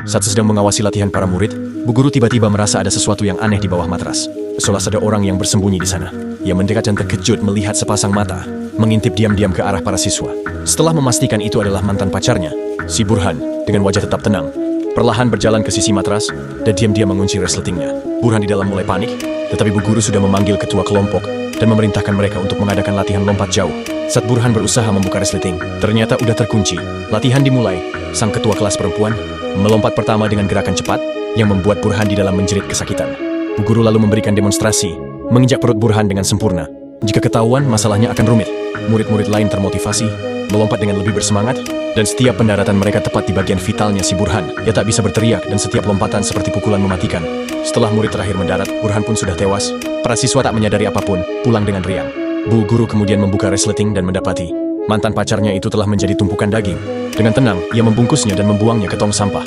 Saat sedang mengawasi latihan para murid, Bu Guru tiba-tiba merasa ada sesuatu yang aneh di bawah matras. Seolah ada orang yang bersembunyi di sana. Ia mendekat dan terkejut melihat sepasang mata, mengintip diam-diam ke arah para siswa. Setelah memastikan itu adalah mantan pacarnya, si Burhan, dengan wajah tetap tenang, perlahan berjalan ke sisi matras dan diam-diam mengunci resletingnya. Burhan di dalam mulai panik, tetapi Bu Guru sudah memanggil ketua kelompok dan memerintahkan mereka untuk mengadakan latihan lompat jauh. Saat Burhan berusaha membuka resleting, ternyata udah terkunci. Latihan dimulai. Sang ketua kelas perempuan melompat pertama dengan gerakan cepat yang membuat Burhan di dalam menjerit kesakitan. Bu Guru lalu memberikan demonstrasi, menginjak perut Burhan dengan sempurna. Jika ketahuan, masalahnya akan rumit. Murid-murid lain termotivasi, melompat dengan lebih bersemangat, dan setiap pendaratan mereka tepat di bagian vitalnya si Burhan. Ia tak bisa berteriak dan setiap lompatan seperti pukulan mematikan. Setelah murid terakhir mendarat, Burhan pun sudah tewas. Para siswa tak menyadari apapun, pulang dengan riang. Bu Guru kemudian membuka resleting dan mendapati mantan pacarnya itu telah menjadi tumpukan daging. Dengan tenang, ia membungkusnya dan membuangnya ke tong sampah.